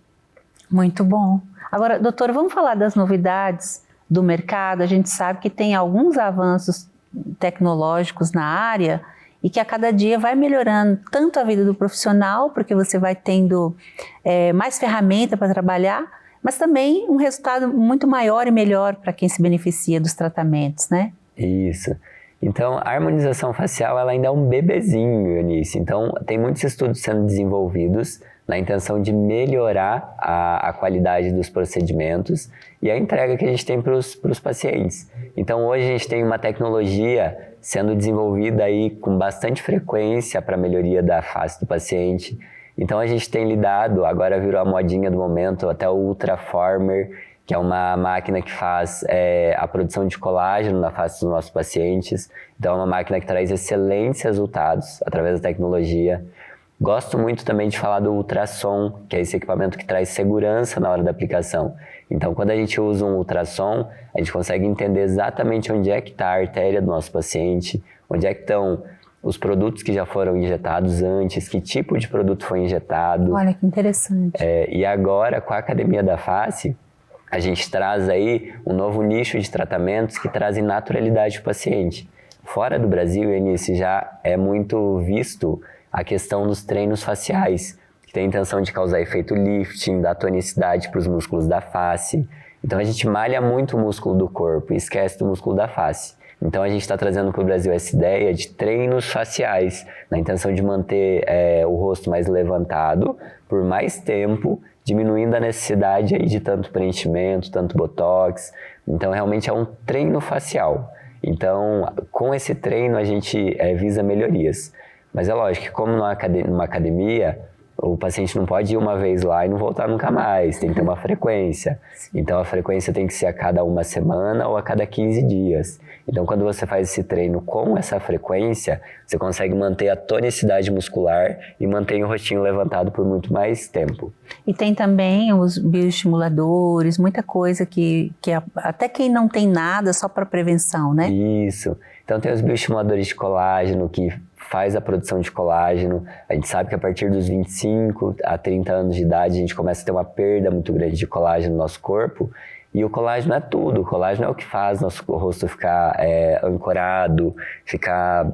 Muito bom. Agora, doutor, vamos falar das novidades do mercado. A gente sabe que tem alguns avanços tecnológicos na área e que a cada dia vai melhorando tanto a vida do profissional, porque você vai tendo mais ferramenta para trabalhar, mas também um resultado muito maior e melhor para quem se beneficia dos tratamentos, né? Isso. Então, a harmonização facial ela ainda é um bebezinho, Eunice. Então, tem muitos estudos sendo desenvolvidos na intenção de melhorar a qualidade dos procedimentos e a entrega que a gente tem para os pacientes. Então, hoje a gente tem uma tecnologia sendo desenvolvida aí com bastante frequência para a melhoria da face do paciente. Então, a gente tem lidado, agora virou a modinha do momento, até o Ultraformer, que é uma máquina que faz a produção de colágeno na face dos nossos pacientes. Então, é uma máquina que traz excelentes resultados através da tecnologia. Gosto muito também de falar do ultrassom, que é esse equipamento que traz segurança na hora da aplicação. Então, quando a gente usa um ultrassom, a gente consegue entender exatamente onde é que está a artéria do nosso paciente, onde é que estão os produtos que já foram injetados antes, que tipo de produto foi injetado. Olha, que interessante. E agora, com a Academia da Face, a gente traz aí um novo nicho de tratamentos que trazem naturalidade para o paciente. Fora do Brasil, Eunice, já é muito visto a questão dos treinos faciais, que tem a intenção de causar efeito lifting, dar tonicidade para os músculos da face. Então a gente malha muito o músculo do corpo e esquece do músculo da face. Então a gente está trazendo para o Brasil essa ideia de treinos faciais, na intenção de manter o rosto mais levantado por mais tempo, diminuindo a necessidade aí de tanto preenchimento, tanto botox. Então realmente é um treino facial. Então com esse treino a gente visa melhorias. Mas é lógico que como numa academia, o paciente não pode ir uma vez lá e não voltar nunca mais, tem que ter uma frequência. Então a frequência tem que ser a cada uma semana ou a cada 15 dias. Então quando você faz esse treino com essa frequência, você consegue manter a tonicidade muscular e mantém o rostinho levantado por muito mais tempo. E tem também os bioestimuladores, muita coisa que até quem não tem nada, só para prevenção, né? Isso. Então tem os bioestimuladores de colágeno que faz a produção de colágeno. A gente sabe que a partir dos 25 a 30 anos de idade a gente começa a ter uma perda muito grande de colágeno no nosso corpo. E o colágeno é tudo. O colágeno é o que faz nosso rosto ficar ancorado, ficar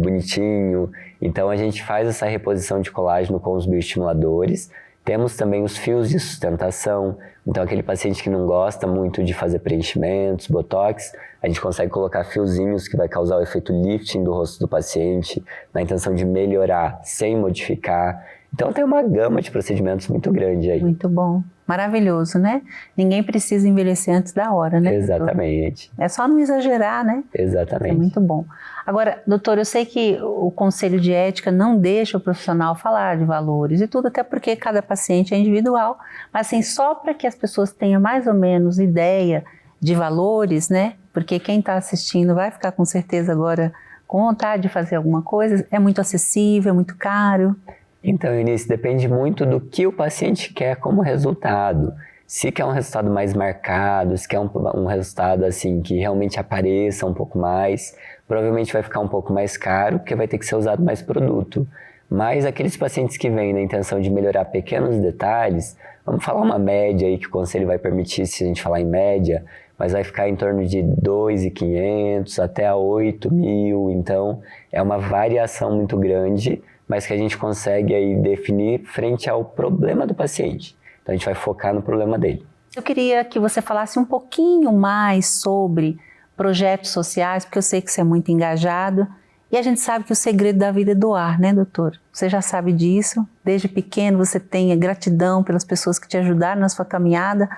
bonitinho. Então a gente faz essa reposição de colágeno com os bioestimuladores. Temos também os fios de sustentação. Então aquele paciente que não gosta muito de fazer preenchimentos, botox, a gente consegue colocar fiozinhos que vai causar o efeito lifting do rosto do paciente, na intenção de melhorar sem modificar. Então tem uma gama de procedimentos muito grande aí. Muito bom. Maravilhoso, né? Ninguém precisa envelhecer antes da hora, né? Exatamente. É só não exagerar, né? Exatamente. É muito bom. Agora, doutor, eu sei que o Conselho de Ética não deixa o profissional falar de valores e tudo, até porque cada paciente é individual, mas assim, só para que as pessoas tenham mais ou menos ideia de valores, né? Porque quem está assistindo vai ficar com certeza agora com vontade de fazer alguma coisa. É muito acessível, é muito caro. Então, Eunice, depende muito do que o paciente quer como resultado. Se quer um resultado mais marcado, se quer um resultado assim que realmente apareça um pouco mais, provavelmente vai ficar um pouco mais caro, porque vai ter que ser usado mais produto. Mas aqueles pacientes que vêm na intenção de melhorar pequenos detalhes, vamos falar uma média aí que o conselho vai permitir se a gente falar em média, mas vai ficar em torno de 2.500 até 8.000, então é uma variação muito grande, mas que a gente consegue aí definir frente ao problema do paciente. Então a gente vai focar no problema dele. Eu queria que você falasse um pouquinho mais sobre projetos sociais, porque eu sei que você é muito engajado, e a gente sabe que o segredo da vida é doar, né, doutor? Você já sabe disso, desde pequeno você tem gratidão pelas pessoas que te ajudaram na sua caminhada,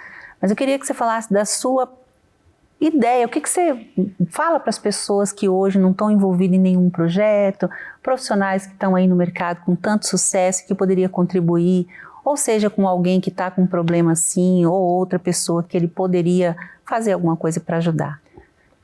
mas eu queria que você falasse da sua ideia, o que você fala para as pessoas que hoje não estão envolvidas em nenhum projeto, profissionais que estão aí no mercado com tanto sucesso que poderia contribuir, ou seja, com alguém que está com um problema assim, ou outra pessoa que ele poderia fazer alguma coisa para ajudar.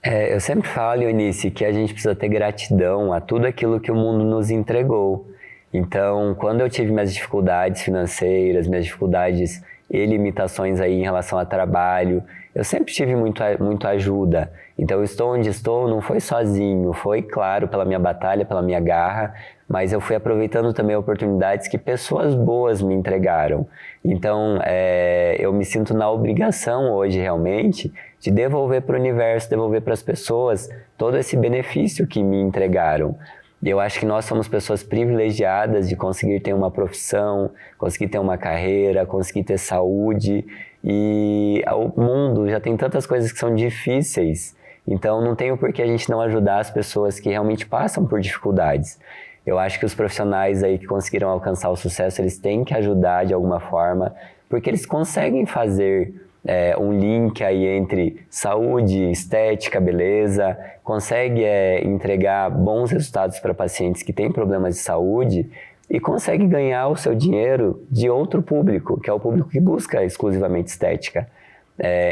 Eu sempre falo, Eunice, que a gente precisa ter gratidão a tudo aquilo que o mundo nos entregou. Então, quando eu tive minhas dificuldades financeiras, minhas dificuldades e limitações aí em relação ao trabalho, eu sempre tive muito ajuda. Então eu estou onde estou, não foi sozinho, foi, claro, pela minha batalha, pela minha garra, mas eu fui aproveitando também oportunidades que pessoas boas me entregaram. Então eu me sinto na obrigação hoje realmente de devolver para o universo, devolver para as pessoas todo esse benefício que me entregaram. E eu acho que nós somos pessoas privilegiadas de conseguir ter uma profissão, conseguir ter uma carreira, conseguir ter saúde. E o mundo já tem tantas coisas que são difíceis, então não tem o porquê a gente não ajudar as pessoas que realmente passam por dificuldades. Eu acho que os profissionais aí que conseguiram alcançar o sucesso, eles têm que ajudar de alguma forma, porque eles conseguem fazer um link aí entre saúde, estética, beleza, consegue entregar bons resultados para pacientes que têm problemas de saúde e consegue ganhar o seu dinheiro de outro público, que é o público que busca exclusivamente estética.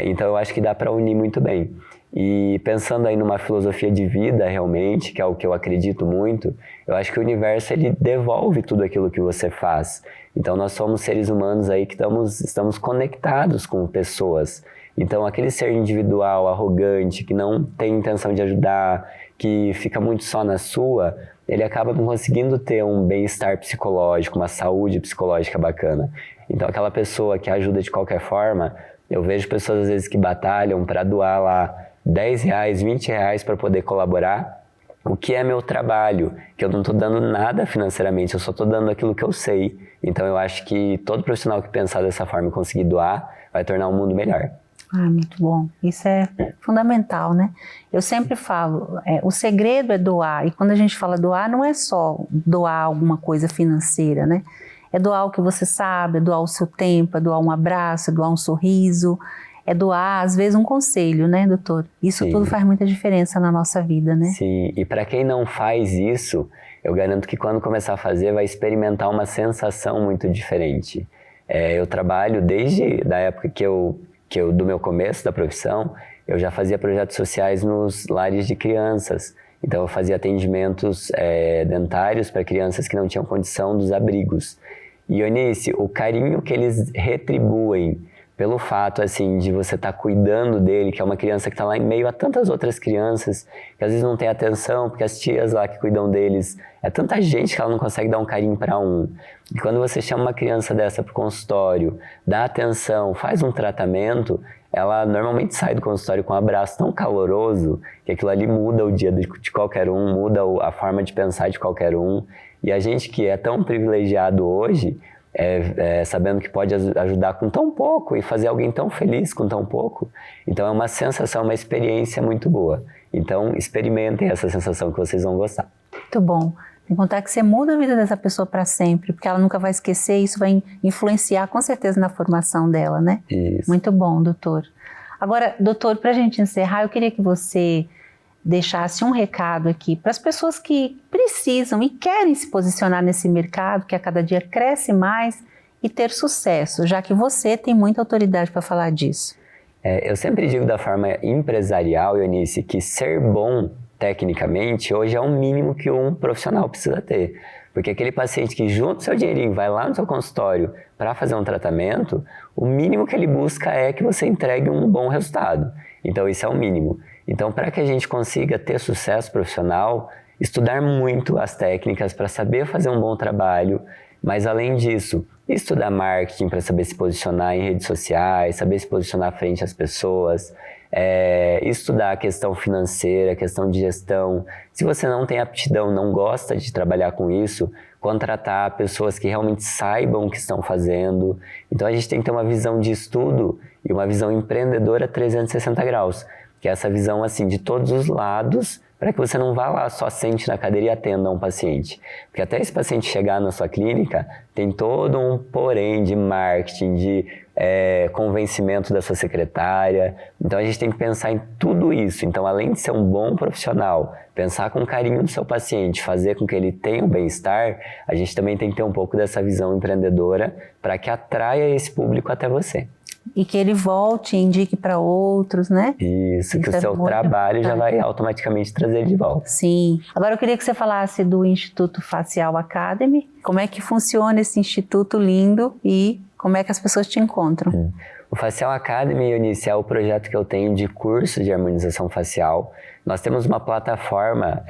Então eu acho que dá para unir muito bem. E pensando aí numa filosofia de vida realmente, que é o que eu acredito muito, eu acho que o universo ele devolve tudo aquilo que você faz. Então nós somos seres humanos aí que estamos conectados com pessoas. Então aquele ser individual, arrogante, que não tem intenção de ajudar, que fica muito só na sua, ele acaba não conseguindo ter um bem-estar psicológico, uma saúde psicológica bacana. Então aquela pessoa que ajuda de qualquer forma, eu vejo pessoas às vezes que batalham para doar lá R$10, R$20 para poder colaborar, o que é meu trabalho, que eu não estou dando nada financeiramente, eu só estou dando aquilo que eu sei. Então eu acho que todo profissional que pensar dessa forma e conseguir doar, vai tornar o mundo melhor. Muito bom. Isso é fundamental, né? Eu sempre falo, o segredo é doar. E quando a gente fala doar, não é só doar alguma coisa financeira, né? É doar o que você sabe, é doar o seu tempo, é doar um abraço, é doar um sorriso, é doar, às vezes, um conselho, né, doutor? Isso Sim. tudo faz muita diferença na nossa vida, né? Sim, e para quem não faz isso, eu garanto que quando começar a fazer, vai experimentar uma sensação muito diferente. Eu trabalho desde a época do meu começo da profissão, eu já fazia projetos sociais nos lares de crianças. Então eu fazia atendimentos dentários para crianças que não tinham condição dos abrigos. E Eunice, o carinho que eles retribuem pelo fato assim de você estar cuidando dele, que é uma criança que está lá em meio a tantas outras crianças que às vezes não tem atenção, porque as tias lá que cuidam deles, é tanta gente que ela não consegue dar um carinho para um. E quando você chama uma criança dessa para o consultório, dá atenção, faz um tratamento, ela normalmente sai do consultório com um abraço tão caloroso que aquilo ali muda o dia de qualquer um, muda a forma de pensar de qualquer um. E a gente que é tão privilegiado hoje, sabendo que pode ajudar com tão pouco e fazer alguém tão feliz com tão pouco, então é uma sensação, uma experiência muito boa. Então experimentem essa sensação que vocês vão gostar. Muito bom. Sem contar que você muda a vida dessa pessoa para sempre, porque ela nunca vai esquecer e isso vai influenciar com certeza na formação dela, né? Isso. Muito bom, doutor. Agora, doutor, para a gente encerrar, eu queria que você deixasse um recado aqui para as pessoas que precisam e querem se posicionar nesse mercado que a cada dia cresce mais e ter sucesso, já que você tem muita autoridade para falar disso. Eu sempre digo da forma empresarial, Eunice, que ser bom tecnicamente hoje é o mínimo que um profissional precisa ter. Porque aquele paciente que junta o seu dinheirinho, vai lá no seu consultório para fazer um tratamento, o mínimo que ele busca é que você entregue um bom resultado. Então isso é o mínimo. Então, para que a gente consiga ter sucesso profissional, estudar muito as técnicas para saber fazer um bom trabalho, mas além disso, estudar marketing para saber se posicionar em redes sociais, saber se posicionar frente às pessoas, estudar a questão financeira, a questão de gestão. Se você não tem aptidão, não gosta de trabalhar com isso, contratar pessoas que realmente saibam o que estão fazendo. Então, a gente tem que ter uma visão de estudo e uma visão empreendedora 360 graus. Que é essa visão assim de todos os lados, para que você não vá lá só sente na cadeira e atenda um paciente. Porque até esse paciente chegar na sua clínica, tem todo um porém de marketing, de convencimento da sua secretária. Então a gente tem que pensar em tudo isso. Então, além de ser um bom profissional, pensar com carinho no seu paciente, fazer com que ele tenha um bem-estar, a gente também tem que ter um pouco dessa visão empreendedora para que atraia esse público até você. E que ele volte e indique para outros, né? Isso, que o seu trabalho já vai automaticamente trazer ele de volta. Sim. Agora eu queria que você falasse do Instituto Facial Academy. Como é que funciona esse instituto lindo e como é que as pessoas te encontram? O Facial Academy, Eunice, é o projeto que eu tenho de curso de harmonização facial. Nós temos uma plataforma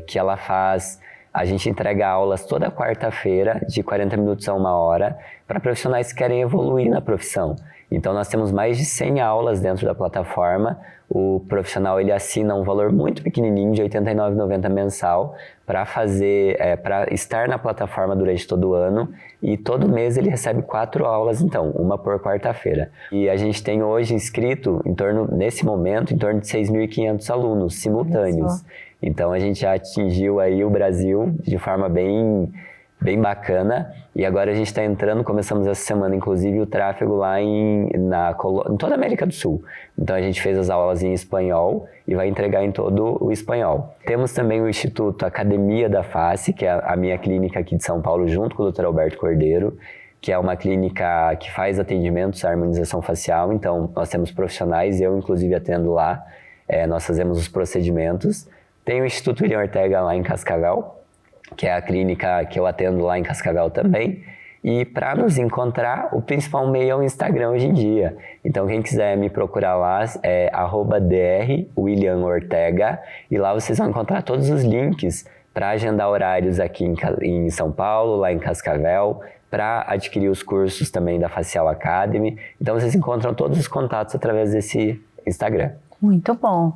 que ela faz A gente entrega aulas toda quarta-feira, de 40 minutos a 1 hora, para profissionais que querem evoluir na profissão. Então, nós temos mais de 100 aulas dentro da plataforma. O profissional ele assina um valor muito pequenininho, de R$ 89,90 mensal, para estar na plataforma durante todo o ano. E todo mês ele recebe 4 aulas, então, uma por quarta-feira. E a gente tem hoje inscrito, nesse momento, em torno de 6.500 alunos simultâneos. Então, a gente já atingiu aí o Brasil de forma bem bacana, e agora a gente está começamos essa semana, inclusive, o tráfego lá em toda a América do Sul. Então a gente fez as aulas em espanhol e vai entregar em todo o espanhol. Temos também o Instituto Academia da Face, que é a minha clínica aqui de São Paulo, junto com o Dr. Alberto Cordeiro, que é uma clínica que faz atendimentos à harmonização facial. Então nós temos profissionais, eu inclusive atendo lá, nós fazemos os procedimentos. Tem o Instituto William Ortega lá em Cascavel, que é a clínica que eu atendo lá em Cascavel também. E para nos encontrar, o principal meio é o Instagram hoje em dia. Então, quem quiser me procurar lá é @drwilliamortega, e lá vocês vão encontrar todos os links para agendar horários aqui em São Paulo, lá em Cascavel, para adquirir os cursos também da Facial Academy. Então, vocês encontram todos os contatos através desse Instagram. Muito bom.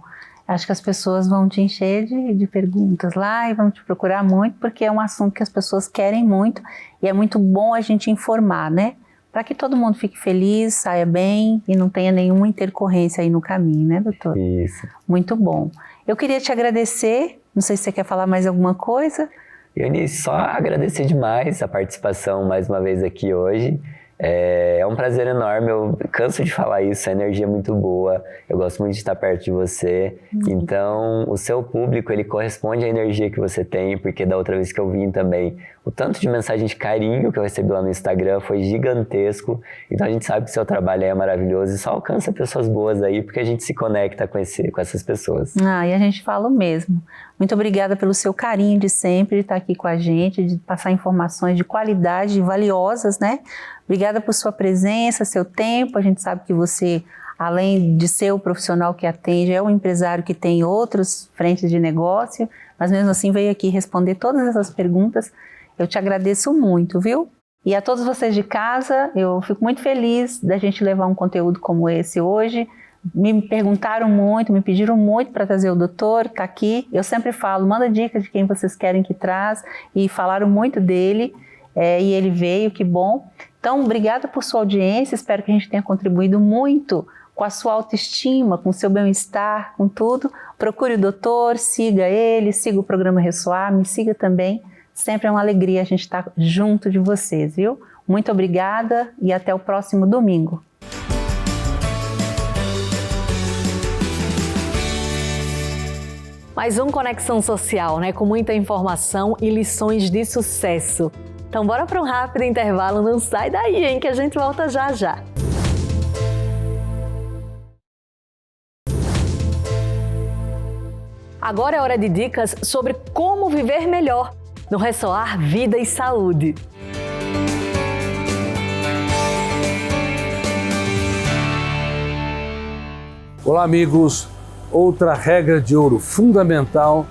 Acho que as pessoas vão te encher de perguntas lá e vão te procurar muito, porque é um assunto que as pessoas querem muito e é muito bom a gente informar, né? Para que todo mundo fique feliz, saia bem e não tenha nenhuma intercorrência aí no caminho, né, doutor? Isso. Muito bom. Eu queria te agradecer, não sei se você quer falar mais alguma coisa. Eunice, só agradecer demais a participação mais uma vez aqui hoje. É um prazer enorme, eu canso de falar isso, a energia é muito boa, eu gosto muito de estar perto de você. Então o seu público, ele corresponde à energia que você tem, porque da outra vez que eu vim também, o tanto de mensagem de carinho que eu recebi lá no Instagram foi gigantesco. Então a gente sabe que o seu trabalho é maravilhoso e só alcança pessoas boas aí, porque a gente se conecta com essas pessoas. E a gente fala o mesmo. Muito obrigada pelo seu carinho de sempre, de estar aqui com a gente, de passar informações de qualidade valiosas, né? Obrigada por sua presença, seu tempo. A gente sabe que você, além de ser o profissional que atende, é um empresário que tem outras frentes de negócio, mas mesmo assim veio aqui responder todas essas perguntas. Eu te agradeço muito, viu? E a todos vocês de casa, eu fico muito feliz da gente levar um conteúdo como esse hoje. Me perguntaram muito, me pediram muito para trazer o doutor, está aqui. Eu sempre falo, manda dicas de quem vocês querem que traz, e falaram muito dele, e ele veio, que bom. Então, obrigada por sua audiência, espero que a gente tenha contribuído muito com a sua autoestima, com o seu bem-estar, com tudo. Procure o doutor, siga ele, siga o programa Ressoar, me siga também. Sempre é uma alegria a gente estar junto de vocês, viu? Muito obrigada e até o próximo domingo. Mais um Conexão Social, né? Com muita informação e lições de sucesso. Então bora para um rápido intervalo, não sai daí, hein? Que a gente volta já já. Agora é hora de dicas sobre como viver melhor no Ressoar Vida e Saúde. Olá, amigos. Outra regra de ouro fundamental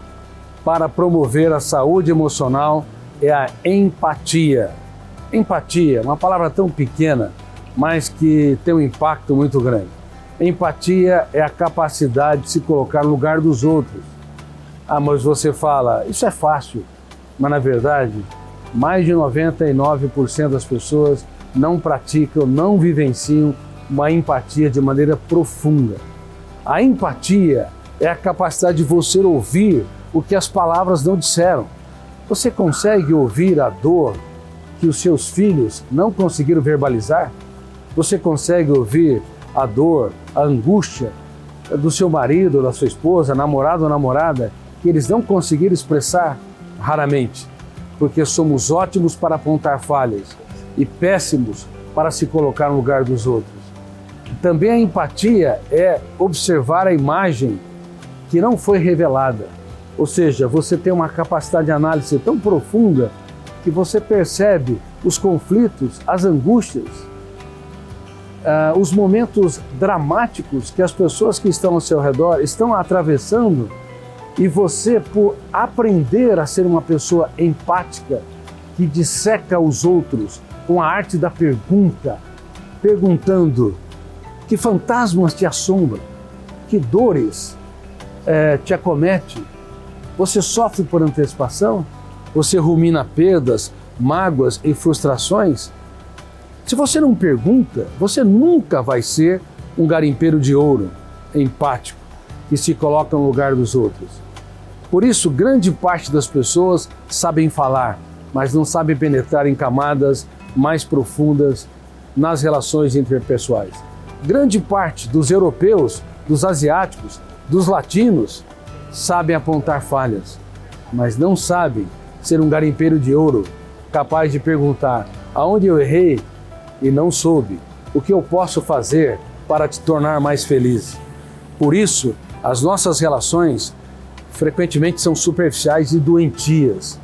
para promover a saúde emocional é a empatia. Empatia, uma palavra tão pequena, mas que tem um impacto muito grande. Empatia é a capacidade de se colocar no lugar dos outros. Ah, mas você fala, isso é fácil. Mas, na verdade, mais de 99% das pessoas não praticam, não vivenciam uma empatia de maneira profunda. A empatia é a capacidade de você ouvir o que as palavras não disseram. Você consegue ouvir a dor que os seus filhos não conseguiram verbalizar? Você consegue ouvir a dor, a angústia do seu marido, da sua esposa, namorado ou namorada, que eles não conseguiram expressar? Raramente, porque somos ótimos para apontar falhas e péssimos para se colocar no lugar dos outros. Também a empatia é observar a imagem que não foi revelada. Ou seja, você tem uma capacidade de análise tão profunda que você percebe os conflitos, as angústias, os momentos dramáticos que as pessoas que estão ao seu redor estão atravessando, E você, por aprender a ser uma pessoa empática, que disseca os outros com a arte da pergunta, perguntando que fantasmas te assombram, que dores te acomete, você sofre por antecipação, você rumina perdas, mágoas e frustrações. Se você não pergunta, você nunca vai ser um garimpeiro de ouro, empático, que se coloca no lugar dos outros. Por isso, grande parte das pessoas sabem falar, mas não sabem penetrar em camadas mais profundas nas relações interpessoais. Grande parte dos europeus, dos asiáticos, dos latinos sabem apontar falhas, mas não sabem ser um garimpeiro de ouro, capaz de perguntar aonde eu errei e não soube, o que eu posso fazer para te tornar mais feliz. Por isso, as nossas relações frequentemente são superficiais e doentias.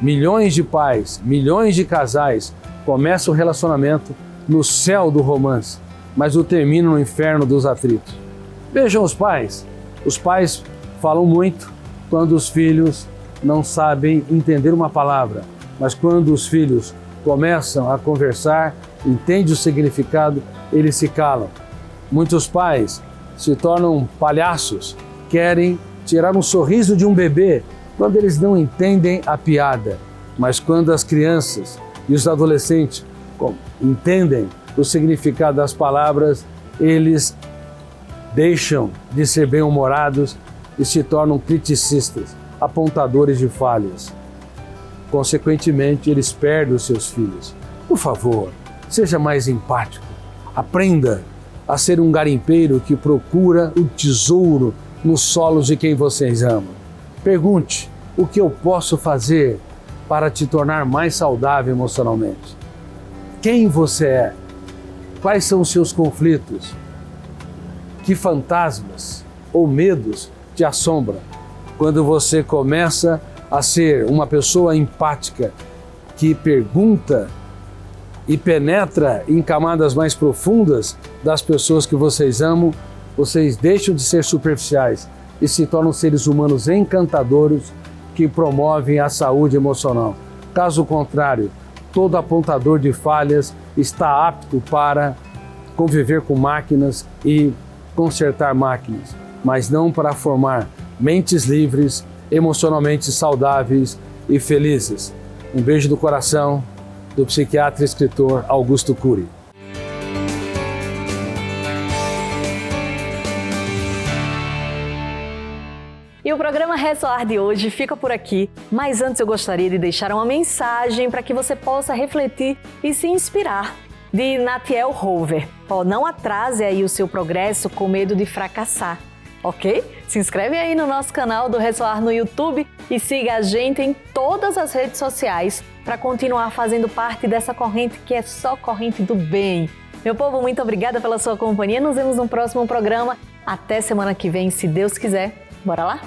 Milhões de pais, milhões de casais começam o relacionamento no céu do romance, mas o terminam no inferno dos atritos. Vejam os pais. Os pais falam muito quando os filhos não sabem entender uma palavra, mas quando os filhos começam a conversar, entendem o significado, eles se calam. Muitos pais se tornam palhaços, querem tirar um sorriso de um bebê quando eles não entendem a piada. Mas quando as crianças e os adolescentes entendem o significado das palavras, eles deixam de ser bem-humorados e se tornam criticistas, apontadores de falhas. Consequentemente, eles perdem os seus filhos. Por favor, seja mais empático. Aprenda a ser um garimpeiro que procura o tesouro nos solos de quem vocês amam. Pergunte: o que eu posso fazer para te tornar mais saudável emocionalmente? Quem você é? Quais são os seus conflitos? Que fantasmas ou medos te assombram? Quando você começa a ser uma pessoa empática, que pergunta e penetra em camadas mais profundas das pessoas que vocês amam, vocês deixam de ser superficiais e se tornam seres humanos encantadores que promovem a saúde emocional. Caso contrário, todo apontador de falhas está apto para conviver com máquinas e consertar máquinas, mas não para formar mentes livres, emocionalmente saudáveis e felizes. Um beijo do coração do psiquiatra e escritor Augusto Cury. E o programa Ressoar de hoje fica por aqui, mas antes eu gostaria de deixar uma mensagem para que você possa refletir e se inspirar, de Natiel Rover. Não atrase aí o seu progresso com medo de fracassar, ok? Se inscreve aí no nosso canal do Ressoar no YouTube e siga a gente em todas as redes sociais para continuar fazendo parte dessa corrente que é só corrente do bem. Meu povo, muito obrigada pela sua companhia. Nos vemos no próximo programa. Até semana que vem, se Deus quiser. Bora lá?